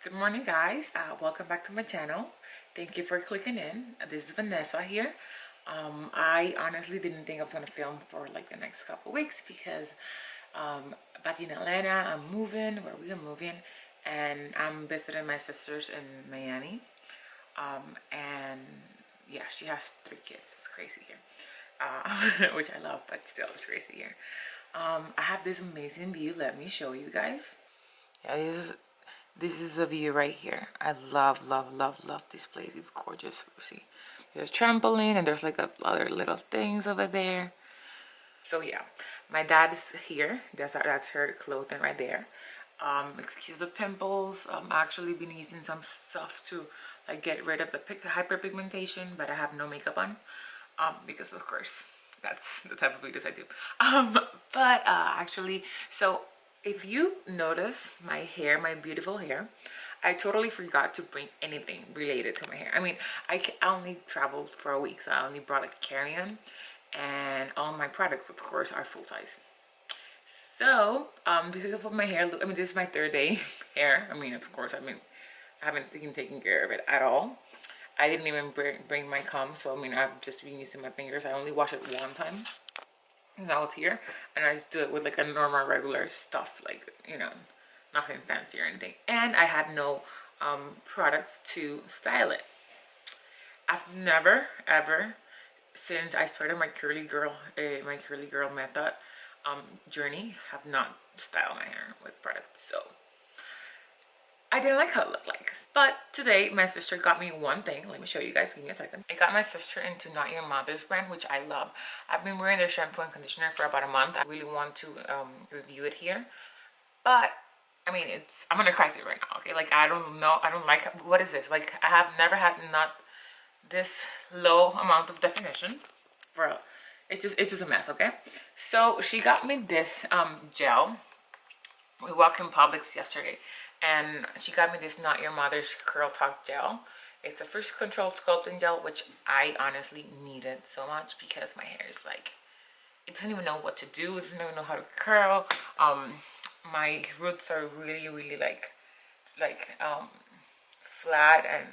Good morning, guys. Welcome back to my channel. Thank you for clicking in. This is Vanessa here. I honestly didn't think I was going to film for like the next couple weeks because back in Atlanta, we are moving, and I'm visiting my sisters in Miami. And yeah, she has 3 kids. It's crazy here, which I love, but still it's crazy here. I have this amazing view. Let me show you guys. Yeah, this is a view right here. I love this place. It's gorgeous. See, there's trampoline and there's like other little things over there. So yeah, my dad is here. That's her clothing right there. Excuse the pimples. Actually been using some stuff to like get rid of the hyperpigmentation, but I have no makeup on. Because of course that's the type of videos I do. Actually, so if you notice my hair, my beautiful hair, I totally forgot to bring anything related to my hair. I mean, I only traveled for a week, so I only brought like a carry-on, and all my products, of course, are full size. So, this is what my hair looks. I mean, this is my 3rd day hair. I mean, of course, I haven't been taking care of it at all. I didn't even bring my comb, so I mean, I've just been using my fingers. I only wash it one time. And I was here, and I just do it with like a normal regular stuff, like, you know, nothing fancy or anything. And I had no products to style it. I've never ever, since I started my curly girl method journey, have not styled my hair with products. So I didn't like how it looked like. But today my sister got me one thing. Let me show you guys. Give me a second. I got my sister into Not Your Mother's brand, which I love. I've been wearing their shampoo and conditioner for about a month. I really want to review it here. But I mean, I'm gonna cry right now, okay? Like, I don't know, I don't like, what is this? Like, I have never had not this low amount of definition. Bro, it's just a mess, okay? So she got me this gel. We walked in Publix yesterday, and she got me this Not Your Mother's Curl Talk Gel. It's a Frizz Control Sculpting Gel, which I honestly needed so much because my hair is like, it doesn't even know what to do. It doesn't even know how to curl. My roots are really like flat and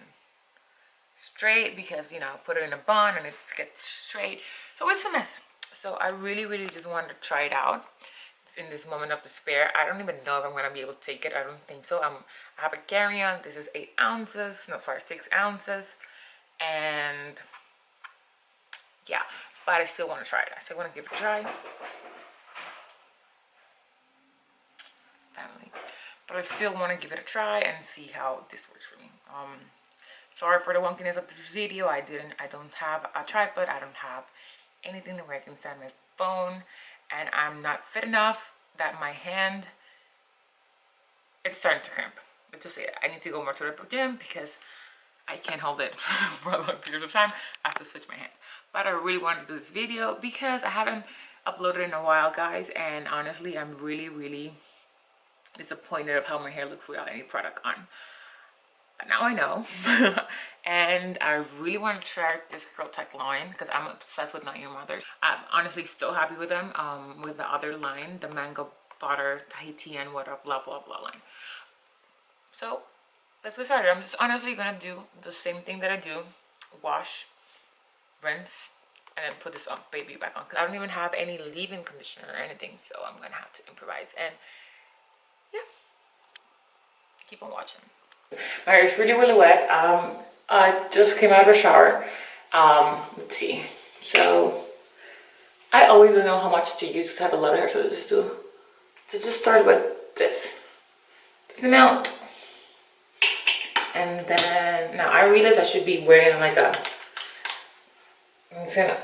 straight because, you know, I put it in a bun and it gets straight. So it's a mess. So I really just wanted to try it out. In this moment of despair. I don't even know if I'm gonna be able to take it. I don't think so. I have a carry-on. This is 8 ounces. No, sorry, 6 ounces. And yeah, but I still want to try it. I still want to give it a try. Family. But I still want to give it a try and see how this works for me. Sorry for the wonkiness of this video. I don't have a tripod. I don't have anything where I can stand my phone. And I'm not fit enough that my hand, it's starting to cramp. Let's just say it. I need to go more to the gym because I can't hold it for a long period of time. I have to switch my hand. But I really wanted to do this video because I haven't uploaded in a while, guys. And honestly, I'm really disappointed of how my hair looks without any product on. But now I know. And I really want to try this Curl Tech line because I'm obsessed with Not Your Mother's. I'm honestly so happy with them. With the other line, the mango butter Tahitian whatever blah line. So let's get started. I'm just honestly gonna do the same thing that I do: wash, rinse, and then put this baby back on. Because I don't even have any leave-in conditioner or anything, so I'm gonna have to improvise. And yeah, keep on watching. My hair is really wet. I just came out of the shower. Let's see. So I always don't know how much to use because I have a lot of hair. So just start with this amount, and then now I realize I should be wearing like a. I'm just gonna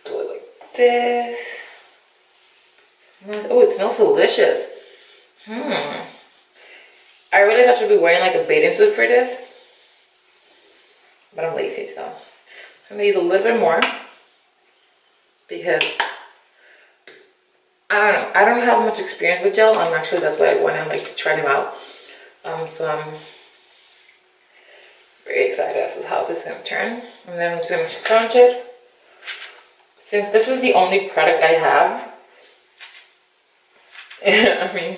do it like this. Oh, it smells delicious. I realize I should be wearing like a bathing suit for this. But I'm lazy, so I'm gonna use a little bit more because I don't know. I don't have much experience with gel. Actually, that's why I want to like try them out. So I'm very excited as to how this is gonna turn. And then I'm just gonna scrunch it. Since this is the only product I have, I mean,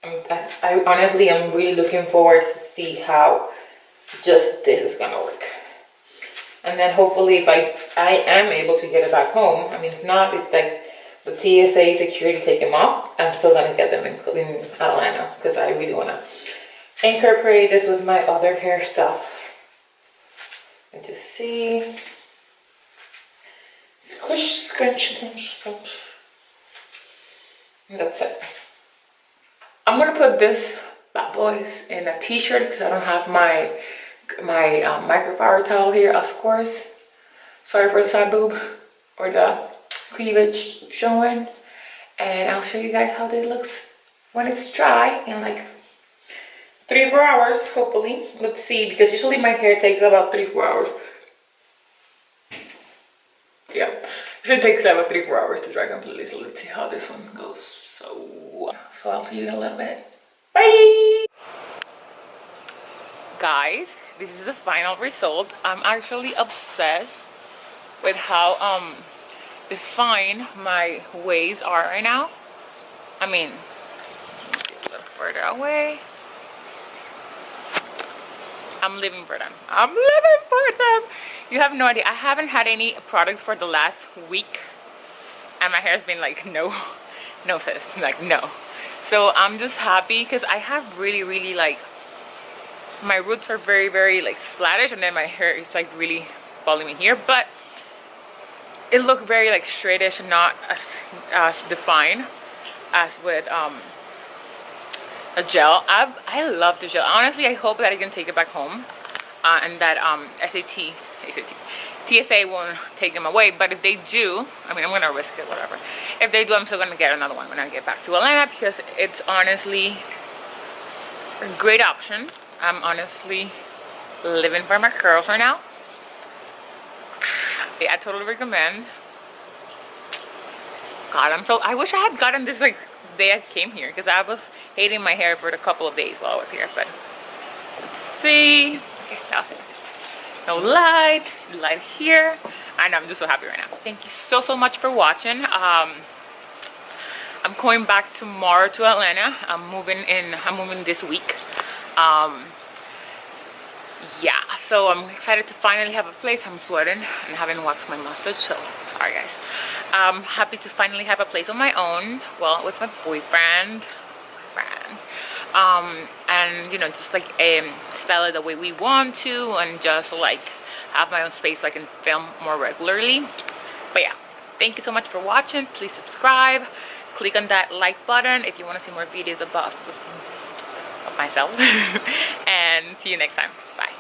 I honestly am really looking forward to see how just this is gonna work. And then hopefully if I am able to get it back home, I mean, if not, it's like the TSA security take them off. I'm still gonna get them in Atlanta because I really wanna incorporate this with my other hair stuff. And to see, squish, scrunch, scrunch, scrunch. And that's it. I'm gonna put this bad boys in a t-shirt because I don't have my microfiber towel here, of course. Sorry for the side boob or the cleavage showing. And I'll show you guys how this looks when it's dry in like 3-4 hours, hopefully. Let's see, because usually my hair takes about 3-4 hours. Yeah, it takes about 3-4 hours to dry completely. So let's see how this one goes. So I'll see you in a little bit. Bye! Guys, this is the final result. I'm actually obsessed with how defined my waves are right now. I mean, let me see a little further away. I'm living for them. I'm living for them. You have no idea. I haven't had any products for the last week, and my hair's been like, no sis, like no. So I'm just happy because I have really like, my roots are very like flattish, and then my hair is like really falling in here, but it looked very like straightish and not as defined as with a gel. I love the gel. Honestly, I hope that I can take it back home and that TSA won't take them away. But if they do, I mean, I'm gonna risk it, whatever. If they do, I'm still gonna get another one when I get back to Atlanta because it's honestly a great option. I'm honestly living for my curls right now. I totally recommend. God, I wish I had gotten this like the day I came here because I was hating my hair for a couple of days while I was here. But let's see. Okay, that's it. No light here, and I'm just so happy right now. Thank you so much for watching. I'm going back tomorrow to Atlanta. I'm moving this week. Yeah, so I'm excited to finally have a place. I'm sweating and haven't waxed my mustache, so sorry guys. I'm happy to finally have a place on my own, well, with my boyfriend. And you know, just like style it the way we want to, and just like have my own space so I can film more regularly. But yeah, thank you so much for watching. Please subscribe, click on that like button if you want to see more videos about myself. And see you next time. Bye.